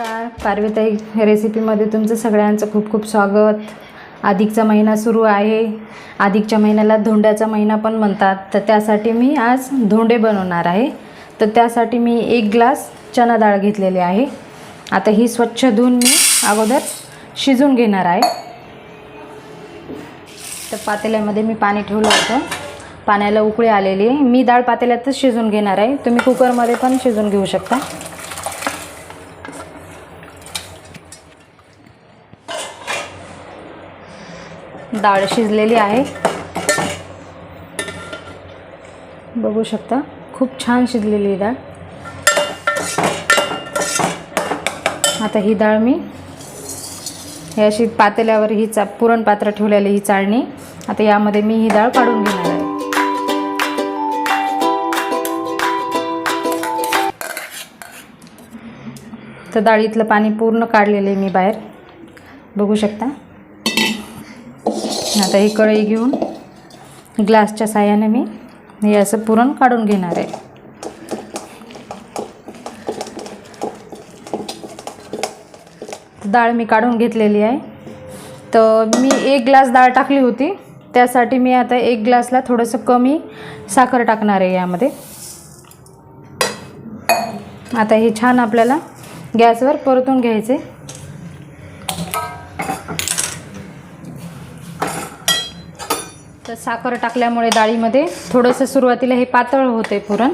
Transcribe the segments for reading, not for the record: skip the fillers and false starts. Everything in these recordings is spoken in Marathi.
नमस्कार, पार्वताई रेसिपीमध्ये तुमचं सगळ्यांचं खूप खूप स्वागत। अधिकचा महिना सुरू आहे। अधिकच्या महिन्याला धोंड्याचा महिना पण म्हणतात। तर त्यासाठी मी आज धोंडे बनवणार आहे। तर त्यासाठी मी 1 ग्लास चना डाळ घेतलेली आहे। आता ही स्वच्छ धुवून मी अगोदर शिजवून घेणार आहे। तर पातेल्यामध्ये मी पाणी ठेवलं होतं, पाण्याला उकळी आलेली आहे। मी डाळ पातेल्यातच शिजवून घेणार आहे, तुम्ही कुकरमध्ये पण शिजवून घेऊ शकता। डाळ शिजलेली आहे, बघू शकता खूप छान शिजलेली डाळ। आता ही डाळ मी हे अशी पातेल्यावर ही पुरण पात्र ठेवलेली ही चाळणी, आता यामध्ये मी ही डाळ काढून घेणार आहे। तर डाळीतलं पाणी पूर्ण काढलेले मी बाहेर, बघू शकता। आता ही कढई घेऊन ग्लासच्या साहाय्याने मी हे असं पुरण काढून घेणार आहे। डाळ मी काढून घेतलेली आहे। तर मी 1 ग्लास डाळ टाकली होती, त्यासाठी मी आता 1 ग्लासला थोडंसं कमी साखर टाकणार आहे यामध्ये। आता हे छान आपल्याला गॅसवर परतून घ्यायचे। तर साखर टाकल्यामुळे डाळीमध्ये थोडंसं सुरुवातीला हे पातळ होते पुरण,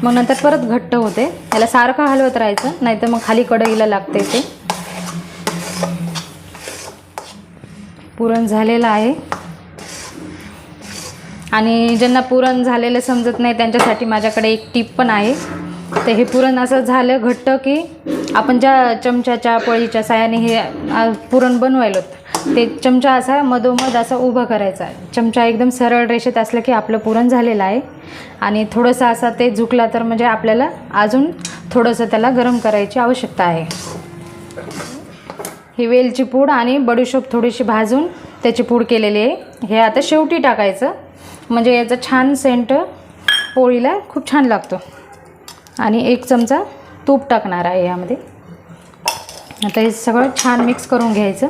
मग नंतर परत घट्ट होते। याला सारखं हलवत राहायचं, नाहीतर मग खाली कढईला लागते। ते पुरण झालेलं आहे। आणि ज्यांना पुरण झालेलं समजत नाही त्यांच्यासाठी माझ्याकडे एक टिप पण आहे। तर हे पुरण असं झालं घट्ट की आपण ज्या चमच्याच्या पळीच्या साहाय्याने हे पुरण बनवायलो, ते चमचा असा मधोमध असा उभा करायचा। चमचा एकदम सरळ रेषेत असलं की आपलं पुरण झालेलं आहे। आणि थोडंसं असा ते झुकला तर म्हणजे आपल्याला अजून थोडंसं त्याला गरम करायची आवश्यकता आहे। ही वेलची पूड आणि बडीशोप थोडीशी भाजून त्याची पूड केलेली आहे। हे आता शेवटी टाकायचं, म्हणजे याचा छान सेंट पोळीला खूप छान लागतो। आणि 1 चमचा तूप टाकणार आहे यामध्ये। आता हे सगळं छान मिक्स करून घ्यायचं।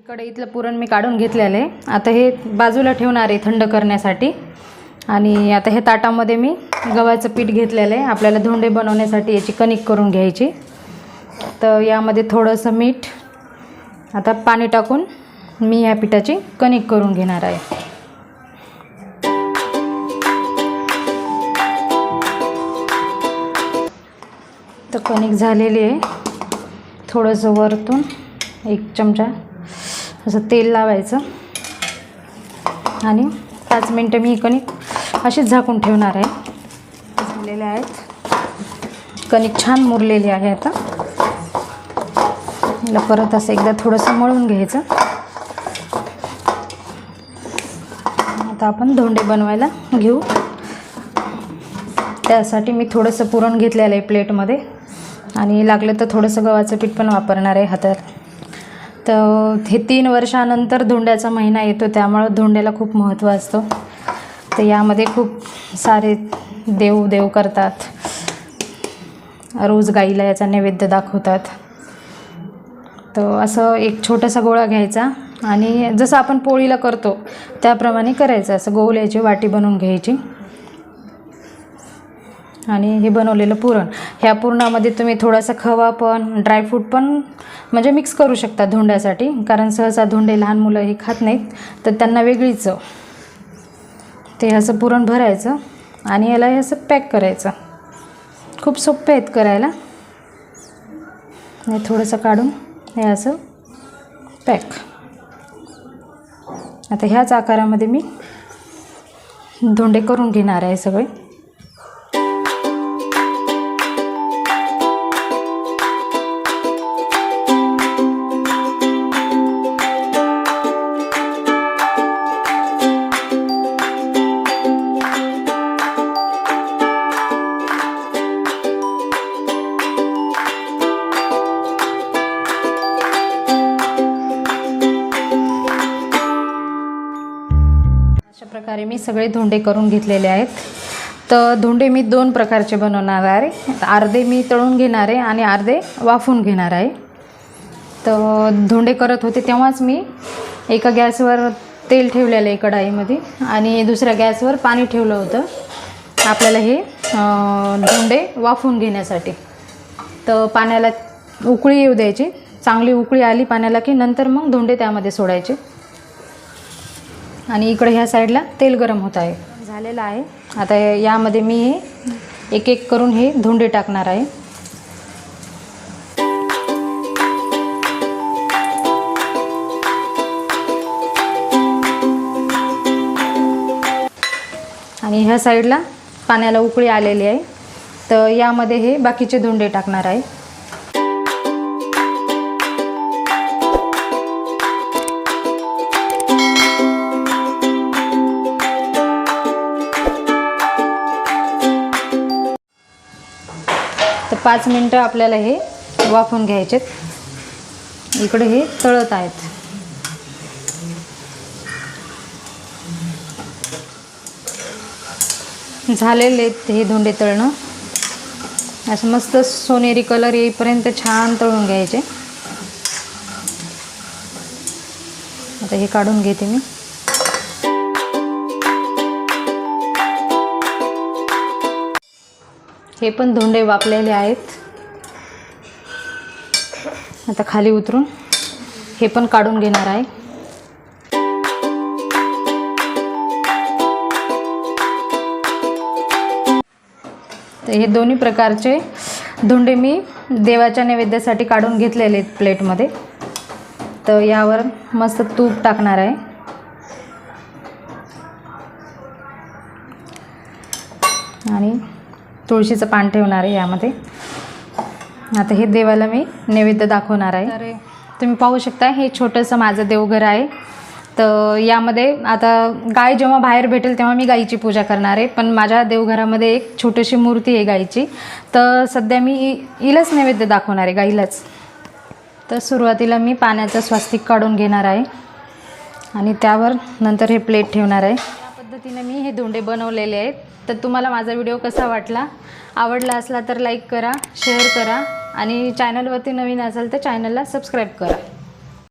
कढईतलं पुरण मी काढून घेतलेलं आहे, आता हे बाजूला ठेवणार आहे थंड करण्यासाठी। आणि आता हे ताटामध्ये मी गव्हाचं पीठ घेतलेलं आहे। आपल्याला धोंडे बनवण्यासाठी याची कणिक करून घ्यायची। तर यामध्ये थोडंसं मीठ, आता पाणी टाकून मी या पिठाची कणिक करून घेणार आहे। तर कणिक झालेली आहे। थोडंसं वरतून 1 चमचा असं तेल लावायचं आणि 5 मिनटं मी ही कणिक अशीच झाकून ठेवणार आहे। झालेले आहेत, कणिक छान मुरलेली आहे। आता याला परत असं एकदा थोडंसं मळून घ्यायचं। आता आपण धोंडे बनवायला घेऊ। त्यासाठी मी थोडंसं पुरण घेतलेलं आहे प्लेटमध्ये, आणि लागलं तर थोडंसं गव्हाचं पीठ पण वापरणार आहे हातात। तर हे 3 वर्षानंतर धोंड्याचा महिना येतो, त्यामुळं धोंड्याला खूप महत्त्व असतं। तर यामध्ये खूप सारे देव करतात, रोज गाईला याचा नैवेद्य दाखवतात। तर असं एक छोटासा गोळा घ्यायचा आणि जसं आपण पोळीला करतो त्याप्रमाणे करायचं। असं गोल याची वाटी बनवून घ्यायची। आणि हे बनवलेलं पुरण, ह्या पुरणामध्ये तुम्ही थोडासा खवा पण ड्रायफ्रूट पण म्हणजे मिक्स करू शकता धोंड्यासाठी, कारण सहसा धोंडे लहान मुलं हे खात नाहीत, तर त्यांना वेगळी चव। ते असं पुरण भरायचं आणि याला हे असं पॅक करायचं। खूप सोपे आहेत करायला। हे थोडंसं काढून हे असं पॅक। आता ह्याच आकारामध्ये मी धोंडे करून घेणार आहे सगळे। प्रकारे मी सगळे धोंडे करून घेतलेले आहेत. तर धोंडे मी 2 प्रकारचे बनवणार आहे. अर्धे मी तळून घेणार आहे आणि अर्धे वाफून घेणार आहे. तर धोंडे करत होते तेव्हाच मी एका गॅसवर तेल ठेवलेलं आहे कढाईमध्ये आणि दुसऱ्या गॅसवर पाणी ठेवलं होतं आपल्याला हे धोंडे वाफून घेण्यासाठी. तर पाण्याला उकळी येऊ द्यायची. चांगली उकळी आली पाण्याला की नंतर मग धोंडे त्यामध्ये सोडायचे. आणि इकडे ह्या साईडला तेल गरम होत आहे, झालेलं आहे. आता यामध्ये मी हे एक एक करून हे धोंडे टाकणार आहे. आणि ह्या साईडला पाण्याला उकळी आलेली आहे. तर यामध्ये हे बाकीचे धोंडे टाकणार आहे. तर 5 मिनटं आपल्याला हे वाफवून घ्यायचे. इकडे हे तळत आहेत. झालेले हे धोंडे तळणं. असं मस्त सोनेरी कलर येईपर्यंत छान तळून घ्यायचे. आता हे काढून घेते मी. हे पण धोंडे वाफलेले आहेत. आता खाली उतरून हे पण काढून घेणार आहे. तर हे दोन्ही प्रकारचे धोंडे मी देवाच्या नैवेद्यासाठी काढून घेतलेले आहेत प्लेटमध्ये. तर यावर मस्त तूप टाकणार आहे. आणि तुळशीचं पान ठेवणार आहे यामध्ये. आता हे देवाला मी नैवेद्य दाखवणार आहे. तर तुम्ही पाहू शकता हे छोटंसं माझं देवघर आहे. तर यामध्ये आता गाय जेव्हा बाहेर भेटेल तेव्हा मी गाईची पूजा करणार आहे. पण माझ्या देवघरामध्ये एक छोटीशी मूर्ती आहे गाईची. तर सध्या मी हिलाच नैवेद्य दाखवणार आहे, गाईलाच. तर सुरुवातीला मी पाण्याचं स्वास्तिक काढून घेणार आहे आणि त्यावर नंतर हे प्लेट ठेवणार आहे. या पद्धतीने मी हे धोंडे बनवलेले आहेत. तर तुम्हाला माझा व्हिडिओ कसा वाटला, आवडला असला तर लाईक करा, शेअर करा आणि चॅनलवरती नवीन असाल तर चॅनलला सबस्क्राईब करा.